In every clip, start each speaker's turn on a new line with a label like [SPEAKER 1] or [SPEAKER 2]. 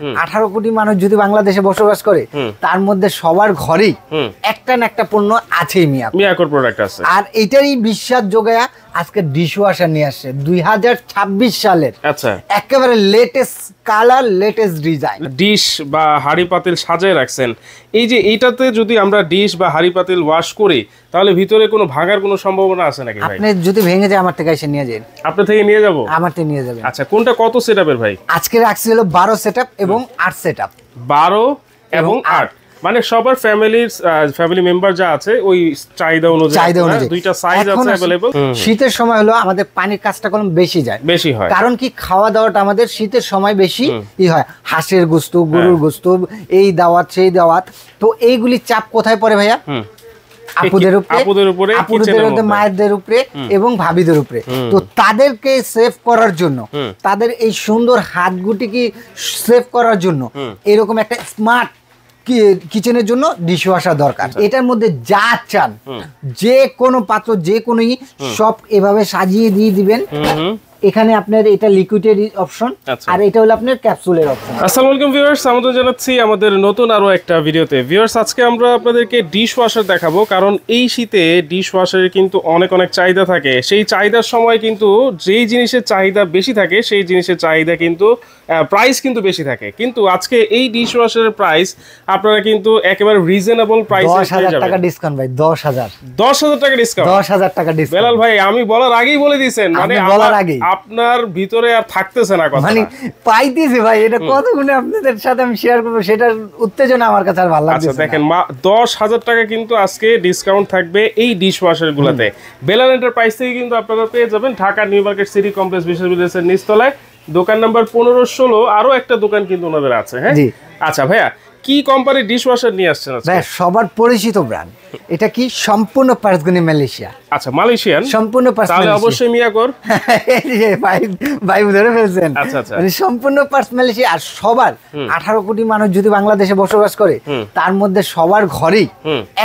[SPEAKER 1] 18 কোটি মানুষ যদি বাংলাদেশে বসবাস করে তার মধ্যে সবার ঘরেই একটা না একটা পণ্য আছেই মিয়াকোর প্রোডাক্ট আছে। আর এটারই বিশ্বাস যোগায়া আজকে ডিশওয়াশার নিয়ে আসছে 2026 সালের।
[SPEAKER 2] আচ্ছা,
[SPEAKER 1] একেবারে latest colour, latest design.
[SPEAKER 2] Dish বা হাড়ি পাতিল সাজায় রাখছেন, এই যে এইটাতে যদি আমরা ডিশ বা হাড়ি পাতিল ওয়াশ করি তাহলে ভিতরে কোনো ভাঙার কোনো সম্ভাবনা আছে নাকি ভাই?
[SPEAKER 1] আপনি যদি ভেঙে যায় আমার থেকে এসে নিয়ে যান।
[SPEAKER 2] আপনার থেকে নিয়ে যাব?
[SPEAKER 1] আমার থেকে নিয়ে যাবেন।
[SPEAKER 2] আচ্ছা, কোনটা কত সেটআপের ভাই?
[SPEAKER 1] আজকে রাখছি হলো 12 সেটআপ এবং 8 সেটআপ।
[SPEAKER 2] 12 এবং 8 মানে সবার ফ্যামিলি মেম্বার যা আছে ওই চাহিদা অনুযায়ী দুইটা সাইজ আছে अवेलेबल।
[SPEAKER 1] শীতের সময় হলো আমাদের পানির কাজটা কম বেশি হয়, কারণ কি খাওয়া দাওয়াটা আমাদের শীতের সময় বেশি হয়, হাঁসের গোশত, গরুর গোশত, এই দাওয়াত সেই দাওয়াত। তো এইগুলি চাপ কোথায় পড়ে ভাইয়া? আপুদের উপরে, মায়েদের উপরে এবং ভাবিদের উপরে। তো তাদেরকে সেভ করার জন্য, তাদের এই সুন্দর হাতগুটিকে সেভ করার জন্য এরকম একটা স্মার্ট কিচেনের জন্য ডিশওয়াশার দরকার। এটার মধ্যে যা চান, যে কোনো পাত্র, যে কোনো সব এভাবে সাজিয়ে দিয়ে দিবেন। এখানে আপনার এটা লিকুইডের অপশন, আর এটা হলো আপনার ক্যাপসুলের অপশন।
[SPEAKER 2] আসসালামু আলাইকুম ভিউয়ার্স, আমন্ত্রণ জানাচ্ছি আমাদের নতুন আরো একটা ভিডিওতে। ভিউয়ার্স, আজকে আমরা আপনাদেরকে ডিশওয়াশার দেখাবো, কারণ এই শীতে ডিশওয়াশারের কিন্তু অনেক চাহিদা থাকে। সেই চাহিদার সময় কিন্তু যেই জিনিসের চাহিদা বেশি থাকে সেই জিনিসের চাহিদা কিন্তু প্রাইস কিন্তু বেশি থাকে। কিন্তু আজকে এই ডিশওয়াশারের প্রাইস আপনারা কিন্তু একেবারে রিজনেবল প্রাইসে পেয়ে যাবেন।
[SPEAKER 1] 10,000 টাকা ডিসকাউন্ট ভাই।
[SPEAKER 2] 10,000 টাকা ডিসকাউন্ট।
[SPEAKER 1] 10,000 টাকা ডিসকাউন্ট।
[SPEAKER 2] বেলাল ভাই, আমি বলার আগেই বলে দিয়েছেন, মানে
[SPEAKER 1] বলার আগেই
[SPEAKER 2] আপনার ভিতরে আর থাকতেছে না কথা,
[SPEAKER 1] মানে পাইতেছি ভাই। এটা কত গুণে আপনাদের সাথে আমি শেয়ার করব, সেটার উত্তেজনা আমার কাছে আর ভালো লাগছে।
[SPEAKER 2] আচ্ছা দেখেন, 10,000 টাকা কিন্তু আজকে ডিসকাউন্ট থাকবে এই ডিশওয়াশার গুলাতে। বেলাল এন্টারপ্রাইজ থেকে কিন্তু আপনারা পেয়ে যাবেন Dhaka new market city complex বিশ্ববিদ্যালয়ের নিচতলায়, দোকান নাম্বার 15-16। আরো একটা দোকান কিন্তু ওনাদের আছে। হ্যাঁ, আচ্ছা ভাইয়া, কি কোম্পানির ডিশওয়াশার নিয়ে আসছেন আজকে?
[SPEAKER 1] ভাই সবার পরিচিত ব্র্যান্ড, এটা কি সম্পূর্ণ পার্সগুনি মালয়েশিয়া।
[SPEAKER 2] আচ্ছা, মালয়েশিয়ান,
[SPEAKER 1] সম্পূর্ণ পার্স,
[SPEAKER 2] তাহলে অবশ্যই মিয়াকোর।
[SPEAKER 1] ভাই ধরে ফেলছেন।
[SPEAKER 2] আচ্ছা আচ্ছা,
[SPEAKER 1] মানে সম্পূর্ণ পার্স মালয়েশিয়া। আর সবার 18 কোটি মানুষ যদি বাংলাদেশে বসবাস করে তার মধ্যে সবার ঘরেই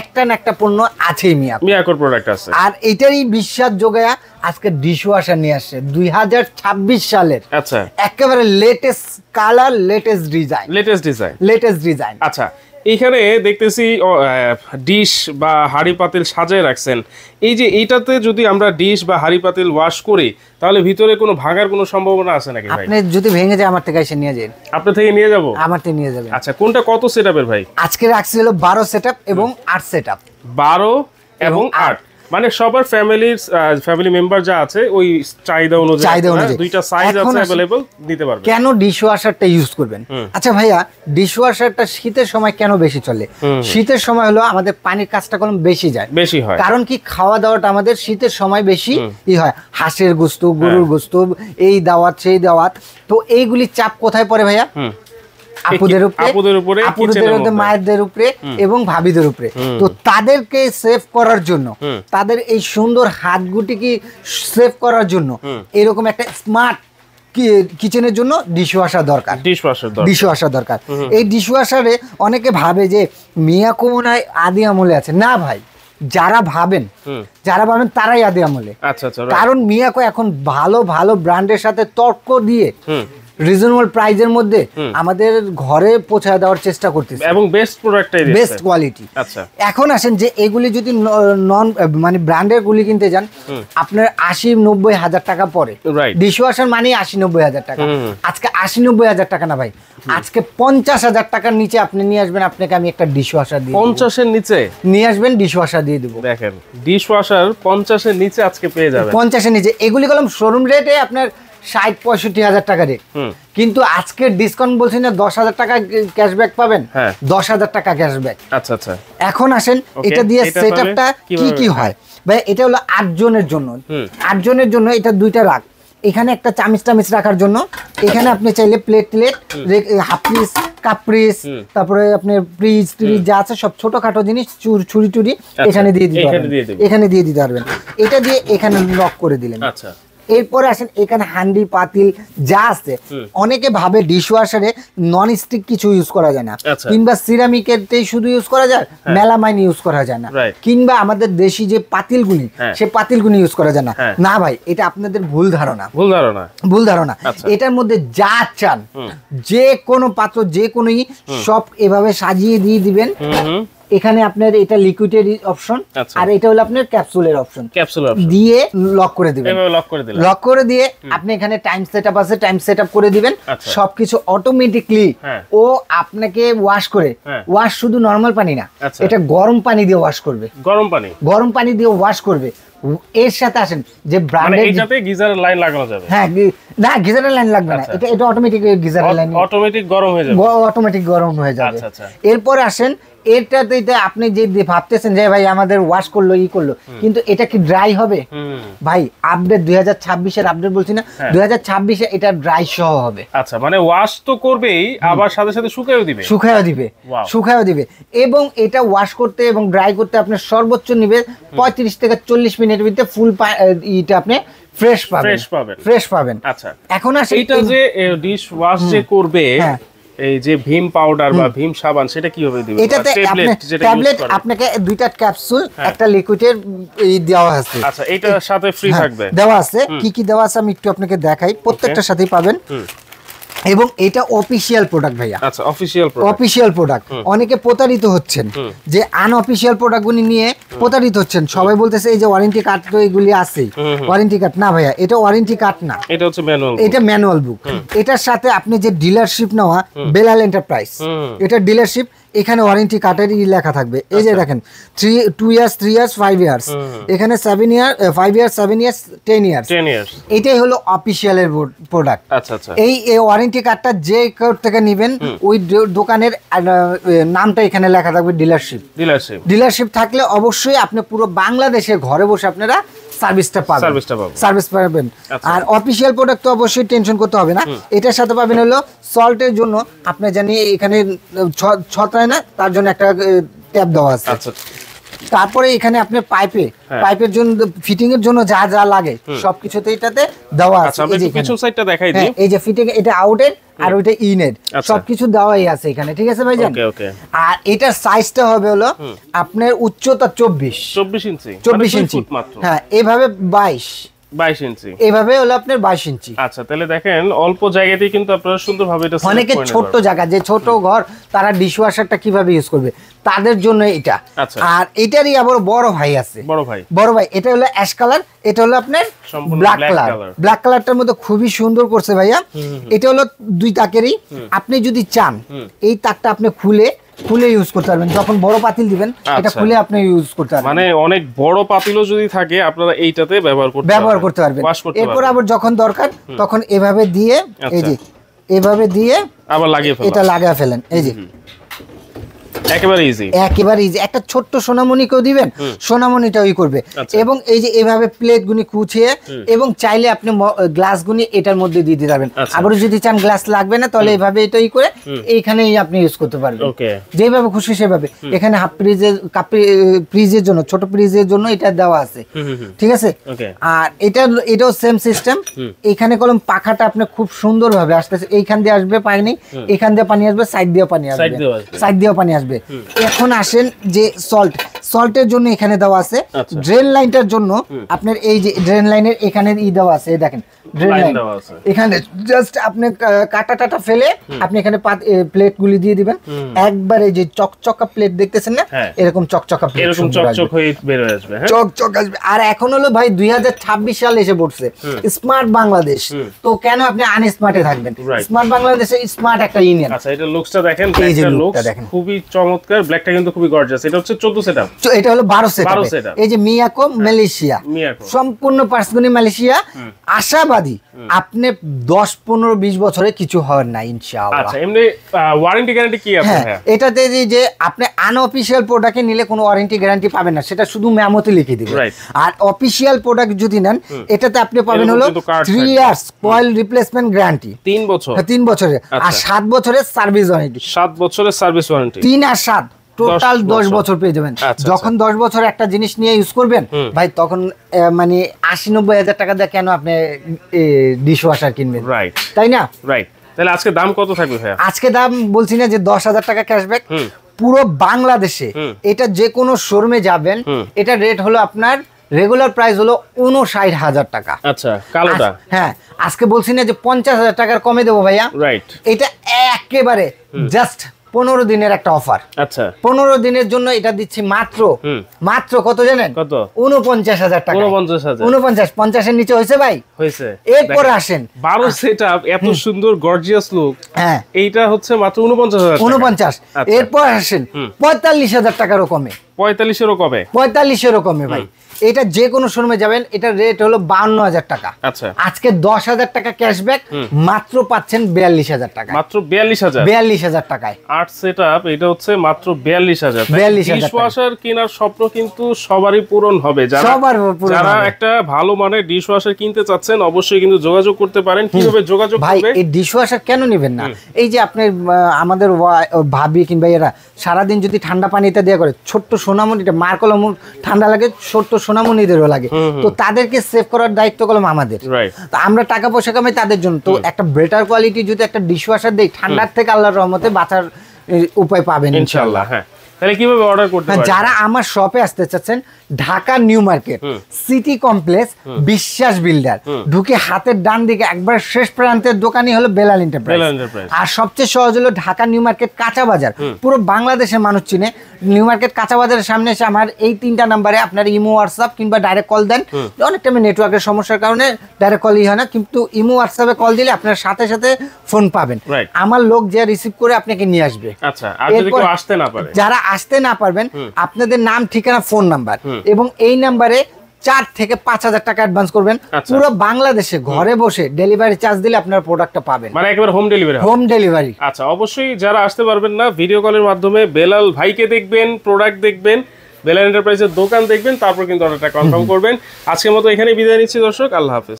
[SPEAKER 1] একটা না একটা পণ্য আছেই
[SPEAKER 2] মিয়াকোর প্রোডাক্ট আছে।
[SPEAKER 1] আর এটারই বিশ্বাস যোগায়া আজকে ডিশওয়াশার নিয়ে আসছে 2026 সালের।
[SPEAKER 2] আচ্ছা,
[SPEAKER 1] একেবারে লেটেস্ট কালার, লেটেস্ট ডিজাইন।
[SPEAKER 2] আচ্ছা, এইখানে দেখতেছি ডিশ বা হাড়ি পাতিল সাজায় রাখছেন, এই যে এইটাতে যদি আমরা ডিশ বা হাড়ি পাতিল ওয়াশ করি তাহলে ভিতরে কোনো ভাঙার কোনো সম্ভাবনা আছে নাকি ভাই?
[SPEAKER 1] আপনি যদি ভেঙে যায় আমার থেকে এসে নিয়ে যান।
[SPEAKER 2] আপনার থেকে নিয়ে যাব?
[SPEAKER 1] আমার থেকে নিয়ে যাবেন।
[SPEAKER 2] আচ্ছা, কোনটা কত সেটআপের ভাই?
[SPEAKER 1] আজকে রাখছি হলো 12 সেটআপ এবং 8 সেটআপ।
[SPEAKER 2] 12 এবং 8 মানে সবার ফ্যামিলি মেম্বার যা আছে ওই চাহিদা অনুযায়ী দুইটা সাইজ আছে अवेलेबल, দিতে পারবেন।
[SPEAKER 1] কেন ডিশওয়াশারটা ইউজ করবেন? আচ্ছা ভাইয়া, ডিশওয়াশারটা শীতের সময় কেন বেশি চলে? শীতের সময় হলো আমাদের পানির কাজটা কম বেশি হয়, কারণ কি খাওয়া দাওয়াটা আমাদের শীতের সময় বেশি হয়, হাঁসের গোশত, গরুর গোশত, এই দাওয়াত সেই দাওয়াত। তো এইগুলি চাপ কোথায় পড়ে ভাইয়া? আপুদের উপরে, মায়েদের উপরে এবং ভাবিদের উপরে। তো তাদেরকে সেভ করার জন্য, তাদের এই সুন্দর হাতগুটিকে সেভ করার জন্য এরকম একটা স্মার্ট কিচেনের জন্য ডিশওয়াশার দরকার। এই ডিশওয়াশারে অনেকে ভাবে যে মিয়াকো মনে হয় আদি আমলে আছে। না ভাই, যারা ভাবেন তারাই আদি আমলে। কারণ মিয়াকো এখন ভালো ব্র্যান্ডের সাথে তর্ক দিয়ে রিজনেবল প্রাইজের মধ্যে আমাদের ঘরে পৌঁছে দেওয়ার চেষ্টা করতেছে এবং বেস্ট কোয়ালিটি।
[SPEAKER 2] আচ্ছা,
[SPEAKER 1] এখন আসেন যে এগুলি যদি মানে ব্র্যান্ডের গুলি কিনতে যান আপনার 80-90 হাজার টাকা পড়ে। ডিশওয়াশার মানে 80-90 হাজার টাকা। আজকে 80-90 হাজার টাকা না ভাই, আজকে 50,000 টাকার নিচে আপনি নিয়ে আসবেন, আপনাকে আমি একটা ডিশওয়াশার দিয়ে
[SPEAKER 2] 50-এর নিচে নিয়ে
[SPEAKER 1] আসবেন, ডিশওয়াশার দিয়ে দেবো।
[SPEAKER 2] দেখেন, ডিশওয়াশার 50-এর নিচে আজকে পেয়ে যাবেন।
[SPEAKER 1] 50-এর নিচে। এগুলি কলম শোরুম রেটে আপনার 60-65 হাজার টাকা রেট, কিন্তু আজকে ডিসকাউন্ট বলছি না, 10,000 টাকা ক্যাশব্যাক পাবেন। 10,000 টাকা ক্যাশব্যাক।
[SPEAKER 2] আচ্ছা আচ্ছা,
[SPEAKER 1] এখন আসেন এটা দিয়ে সেটআপটা কি হয় ভাই? এটা হলো 8 জনের জন্য। 8 জনের জন্য এটা দুইটা রাখ, এখানে একটা চামিচ রাখার জন্য, এখানে আপনি চাইলে plate half piece, cup piece, তারপরে আপনার ফ্রিজ যা আছে সব ছোটখাটো জিনিস, ছুরি এখানে দিয়ে দিতে পারবেন। এটা দিয়ে এখানে লক করে দিলেন। এরপরে আসেন এখানে হান্ডি পাতিল যা আছে, অনেকে ভাবে ডিশওয়াশারে নন স্টিক কিছু ইউজ করা যায় না, কিংবা সিরামিকেরতেই শুধু ইউজ করা যায়, মেলামাইন ইউজ করা যায় না, কিংবা আমাদের দেশি যে পাতিলগুলি সে পাতিলগুলি ইউজ করা যায় না। না ভাই, এটা আপনাদের ভুল ধারণা। এটার মধ্যে যা চান যে কোনো পাত্র যে কোনো সব এভাবে সাজিয়ে দিয়ে দিবেন। এখানে আপনার এটা লিকুইডের অপশন, আর এটা হলো আপনার ক্যাপসুলের অপশন, দিয়ে লক করে দিবেন। লক করে দিয়ে আপনি এখানে টাইম সেটআপ আছে, টাইম সেটআপ করে দিবেন। সবকিছু অটোমেটিকলি ও আপনাকে ওয়াশ করে, ওয়াশ শুধু নরমাল পানি না, এটা গরম পানি দিয়ে ওয়াশ করবে, গরম পানি দিয়ে ওয়াশ করবে। এর সাথে আসেন যে ব্র্যান্ডের,
[SPEAKER 2] এটাতে গিজারের লাইন লাগানো যাবে।
[SPEAKER 1] হ্যাঁ, না গিজারের লাইন লাগবে না, এটা অটোমেটিক গিজারের লাইন,
[SPEAKER 2] অটোমেটিক গরম হয়ে যাবে।
[SPEAKER 1] এরপর আসেন এটাতে আপনি যে ভাবতেছেন যে ভাই আমাদের ওয়াশ করলো করলো, কিন্তু এটা কি ড্রাই হবে? ভাই আপডেট 2026 এর আপডেট বলছি না, 2026 এ এটা ড্রাই সহ হবে।
[SPEAKER 2] আচ্ছা, মানে ওয়াশ তো করবেই, আবার সাথে সাথে
[SPEAKER 1] শুকায়ও দিবে। এবং এটা ওয়াশ করতে এবং ড্রাই করতে আপনার সর্বোচ্চ নিবে 35 থেকে 40 মিনিটের ভিতরে ফুল এটা আপনি ফ্রেশ পাবেন।
[SPEAKER 2] আচ্ছা,
[SPEAKER 1] এখন আসে
[SPEAKER 2] এইটা যে ডিশ ওয়াশ যে করবে, এই যে ভীম পাউডার বা ভীম সাবান, সেটা কিভাবে দিবেন?
[SPEAKER 1] এটাতে ট্যাবলেট আপনাকে দুইটা ক্যাপসুল, একটা লিকুইডের দেওয়া আছে।
[SPEAKER 2] আচ্ছা, এটার সাথে ফ্রি থাকবে,
[SPEAKER 1] দেওয়া আছে। কি কি দেওয়া আছে আমি একটু আপনাকে দেখাই, প্রত্যেকটার সাথেই পাবেন। এবং এটা অফিশিয়াল প্রোডাক্ট ভাইয়া।
[SPEAKER 2] আচ্ছা, অফিশিয়াল
[SPEAKER 1] প্রোডাক্ট। অনেকে প্রতারিত হচ্ছেন, যে আনঅফিশিয়াল প্রোডাক্টগুলি নিয়ে প্রতারিত হচ্ছেন। সবাই বলতেছে এই যে ওয়ারেন্টি কার্ড তো এগুলি আছে, ওয়ারেন্টি কার্ড না ভাইয়া, এটা ওয়ারেন্টি কার্ড না,
[SPEAKER 2] এটা হচ্ছে ম্যানুয়াল,
[SPEAKER 1] এটা ম্যানুয়াল বুক। এটার সাথে আপনি যে ডিলারশিপ নেওয়া বেলাল এন্টারপ্রাইজ, এটা ডিলারশিপ, এখানে ওয়ারেন্টি কার্ডের লেখা থাকবে। এই যে দেখেন 2 ইয়ার্স 3 ইয়ার্স 5 ইয়ার্স, এখানে 7 ইয়ার 5 ইয়ার্স 7 ইয়ার্স 10 ইয়ার্স। এটাই হলো অফিশিয়ালের প্রোডাক্ট। এই ওয়ারেন্টি কার্ডটা যে কোড থেকে নেবেন, ওই দোকানের নামটা এখানে লেখা থাকবে ডিলারশিপ থাকলে অবশ্যই আপনি পুরো বাংলাদেশে ঘরে বসে আপনারা সার্ভিস পাবেন। আর অফিশিয়াল প্রোডাক্ট তো অবশ্যই টেনশন করতে হবে না। এটার সাথে পাবেন হলো সল্টের জন্য, আপনি জানি এখানে ছত্রায় না, তার জন্য একটা ট্যাপ দেওয়া আছে। তারপরে এখানে আপনার পাইপের জন্য, ফিটিং এর জন্য যা যা লাগে সবকিছুতে এটাতে দেওয়া আছে।
[SPEAKER 2] এই যে পিছন সাইডটা দেখাই দিই,
[SPEAKER 1] এই যে ফিটিং, এটা আউটের আর ওইটা ইনের, সবকিছু দেওয়াই আছে এখানে, ঠিক আছে ভাইজান? আর এটার সাইজটা হবে হলো আপনার উচ্চতা 24 ইঞ্চি। হ্যাঁ, এভাবে 22 ইঞ্চি, এভাবে হলো আপনার 22 ইঞ্চি।
[SPEAKER 2] আচ্ছা, তাহলে দেখেন অল্প জায়গাতেই কিন্তু আপনারা সুন্দরভাবে এটা,
[SPEAKER 1] অনেকে ছোট জায়গা, যে ছোট ঘর, তারা ডিশওয়াশারটা কিভাবে ইউজ করবে তাদের জন্য এটা। আর এটারই আবার বড় ভাই আছে, বড় ভাই, এটা হলো অ্যাশ কালার, এটা হলো আপনার ব্ল্যাক কালারটার মধ্যে খুবই সুন্দর করছে ভাইয়া। এটা হলো 2 তাকেরই। আপনি যদি চান এই তাকটা আপনি খুলে ইউজ করতে পারবেন, যখন বড় পাতিল দিবেন এটা খুলে আপনি ইউজ করতে পারবেন।
[SPEAKER 2] মানে অনেক বড় পাতিলও যদি থাকে আপনারা এইটাতে ব্যবহার করতে পারবেন।
[SPEAKER 1] এরপর আবার যখন দরকার তখন এভাবে দিয়ে, এই যে এভাবে দিয়ে
[SPEAKER 2] আবার
[SPEAKER 1] এটা লাগিয়ে ফেলেন। এই যে
[SPEAKER 2] একেবারে ইজি।
[SPEAKER 1] একটা ছোট্ট সোনামণিকেও দিবেন, সোনামণিটাই করবে। এবং এই যে এভাবে প্লেট গুনি কুচিয়ে, এবং চাইলে আপনি গ্লাস গুনি এটার মধ্যে দিয়ে দিতে পারবেন। আবার যদি চান গ্লাস লাগবে না, তাহলে এইভাবে এটাই করে এইখানেই আপনি ইউজ করতে পারবেন, যেভাবে খুশি সেভাবে। এখানে হাফ ফ্রিজের জন্য, ছোট ফ্রিজের জন্য এটা দেওয়া আছে, ঠিক আছে? আর এটাও সেম সিস্টেম। এখানে কলম পাখাটা আপনি খুব সুন্দর ভাবে আসতেছে, এইখান দিয়ে আসবে পানি, এখান দিয়ে পানি আসবে, সাইড দিয়েও পানি আসবে। এখন আসেন যে সল্টের জন্য এখানে দেওয়া আছে। ড্রেন লাইনটার জন্য আপনার এই যে ড্রেন লাইনের এখানে দেওয়া আছে, দেখেন ড্রেন লাইন এখানে জাস্ট আপনি কাটা ফেলে আপনি এখানে প্লেট গুলি দিয়ে দিবেন। একবারে যে চকচকা প্লেট দেখতেছেন না, এরকম চকচকা প্লেট,
[SPEAKER 2] এরকম চকচক হয়ে বের হয়ে আসবে,
[SPEAKER 1] চকচক আসবে। আর এখন হলো ভাই 2026 সাল এসে পড়ছে, স্মার্ট বাংলাদেশ। তো কেন আপনি আনস্মার্টে থাকবেন? স্মার্ট বাংলাদেশে স্মার্ট একটা ইউনিয়ন।
[SPEAKER 2] আচ্ছা, এটা লুকসটা দেখেন, ব্ল্যাকটা দেখেন খুবই চমৎকার, ব্ল্যাকটা কিন্তু খুবই গর্জিয়াস। এটা হচ্ছে 14 সেটআপ,
[SPEAKER 1] এটা হলো 12 সেটআপ। এই যে মিয়াকো মালয়েশিয়া, সম্পূর্ণ পার্সগুনি মালয়েশিয়া। আশাবাদী আপনি 10-15-20 বছরে কিছু হয় না ইনশাআল্লাহ।
[SPEAKER 2] আচ্ছা, এমনি ওয়ারেন্টি গ্যারান্টি কি আছে?
[SPEAKER 1] এটাতে যে আপনি আনঅফিশিয়াল প্রোডাক্টে নিলে কোনো ওয়ারেন্টি গ্যারান্টি পাবেন না, সেটা শুধু মেমোতে লিখে দিবে। আর অফিশিয়াল প্রোডাক্ট যদি নেন, এটাতে আপনি পাবেন হলো 3 ইয়ার্স কয়েল রিপ্লেসমেন্ট গ্যারান্টি, 3 বছরের। আর 7 বছরের সার্ভিস ওয়ারেন্টি,
[SPEAKER 2] 7 বছরের সার্ভিস ওয়ারেন্টি,
[SPEAKER 1] 3 আর 7 টোটাল 10 বছর পেয়ে যাবেন। যখন 10 বছর একটা জিনিস নিয়ে ইউজ করবেন ভাই, তখন মানে 80-90 হাজার টাকা দিয়ে কেন আপনি ডিশ ওয়াশার কিনবেন,
[SPEAKER 2] রাইট?
[SPEAKER 1] তাই না?
[SPEAKER 2] রাইট। তাহলে আজকে দাম কত থাকবে ভাইয়া?
[SPEAKER 1] আজকে দাম বলছি না যে 10,000 টাকা ক্যাশব্যাক, পুরো বাংলাদেশে এটা যে কোনো শোরুমে যাবেন, এটা রেট হলো আপনার রেগুলার প্রাইস হলো 59,000 টাকা।
[SPEAKER 2] আচ্ছা, কালোটা?
[SPEAKER 1] হ্যাঁ, আজকে বলছি না যে 50,000 টাকার কমে দেবো ভাইয়া,
[SPEAKER 2] রাইট।
[SPEAKER 1] এটা একেবারে জাস্ট 15 দিনের একটা অফার।
[SPEAKER 2] আচ্ছা,
[SPEAKER 1] 15 দিনের জন্য এটা দিচ্ছি মাত্র কত জানেন?
[SPEAKER 2] কত?
[SPEAKER 1] 49,000 টাকা। 49, 50 এর নিচে হয়েছে ভাই?
[SPEAKER 2] হয়েছে।
[SPEAKER 1] এরপর আসেন
[SPEAKER 2] 12 সেটআপ, এত সুন্দর গর্জিয়াস লুক।
[SPEAKER 1] হ্যাঁ,
[SPEAKER 2] এইটা হচ্ছে মাত্র 49,000 টাকা।
[SPEAKER 1] 49। এরপর আসেন 45,000 টাকারও কমে।
[SPEAKER 2] 45-এরও কমে?
[SPEAKER 1] 45-এরও কমে ভাই। এটা যে কোনো শোরুমে যাবেন, এটা রেট হলো 52,000 টাকা।
[SPEAKER 2] আচ্ছা,
[SPEAKER 1] আজকে 10,000 টাকা ক্যাশব্যাক, মাত্র পাচ্ছেন 42,000 টাকা।
[SPEAKER 2] মাত্র 42,000?
[SPEAKER 1] 42,000 টাকায়
[SPEAKER 2] 8 সেটআপ, এটা হচ্ছে মাত্র 42,000।
[SPEAKER 1] 42,000
[SPEAKER 2] ডিশওয়াশার কেনার স্বপ্ন কিন্তু সবারই পূরণ হবে। যারা একটা ভালো মানের ডিশওয়াশার কিনতে চাচ্ছেন, অবশ্যই কিন্তু যোগাযোগ করতে পারেন। কিভাবে যোগাযোগ
[SPEAKER 1] ভাই?
[SPEAKER 2] করবে?
[SPEAKER 1] এই ডিশওয়াশার কেন নেবেন না? এই যে আপনি আমাদের ভাবি কিংবা এরা সারাদিন যদি ঠান্ডা পানিতে দেওয়া করে, ছোট্ট সোনামণিটা মার কলম ঠান্ডা লাগে, ছোট্ট সোনামণিদেরও লাগে, তো তাদেরকে সেভ করার দায়িত্ব কলম আমাদের। তো আমরা টাকা পয়সা কামাই তাদের জন্য, তো একটা বেটার কোয়ালিটি যদি একটা ডিশওয়াশার দেই, ঠান্ডার থেকে আল্লাহর রহমতে বাঁচার উপায় পাবেন ইনশাআল্লাহ।
[SPEAKER 2] হ্যাঁ, তাহলে কিভাবে অর্ডার করতে পারবেন?
[SPEAKER 1] যারা আমার শপে আসতে চাচ্ছেন, Dhaka new market city complex বিশ্বাস বিল্ডার ঢুকে হাতের ডান দিকে একবার শেষ প্রান্তের দোকানই হলো বেলাল এন্টারপ্রাইজ। আর সবচেয়ে সহজ হলো ঢাকা নিউ মার্কেট কাঁচা বাজার, পুরো বাংলাদেশের মানুষ চিনে। নিউ মার্কেট কাঁচা বাজারের সামনে এসে আমার এই 3টা নাম্বারে আপনার ইমো হোয়াটসঅ্যাপ কিংবা ডাইরেক্ট কল দেন। অনেক টাইমে নেটওয়ার্কের সমস্যার কারণে ডাইরেক্ট কলই হয় না, কিন্তু ইমো হোয়াটসঅ্যাপে কল দিলে আপনার সাথে সাথে ফোন পাবেন। আমার লোক যে রিসিভ করে আপনাকে নিয়ে আসবে।
[SPEAKER 2] আচ্ছা, আর যদি কেউ আসতে না পারে?
[SPEAKER 1] যারা আসতে না পারবেন, আপনাদের নাম, ঠিকানা, ফোন নাম্বার এবং এই নাম্বারে 4 থেকে 5,000 টাকা অ্যাডভান্স করবেন। পুরো বাংলাদেশে ঘরে বসে ডেলিভারি চার্জ দিলে আপনার প্রোডাক্টটা পাবেন,
[SPEAKER 2] মানে একেবারে হোম ডেলিভারি।
[SPEAKER 1] Home delivery.
[SPEAKER 2] আচ্ছা, অবশ্যই যারা আসতে পারবেন না, ভিডিও কলের মাধ্যমে বেলাল ভাইকে দেখবেন, প্রোডাক্ট দেখবেন, বেলাল এন্টারপ্রাইজের দোকান দেখবেন, তারপর কিন্তু অর্ডারটা কনফার্ম করবেন। আজকের মতো এখানে বিদায় নিচ্ছি দর্শক, আল্লাহ হাফেজ।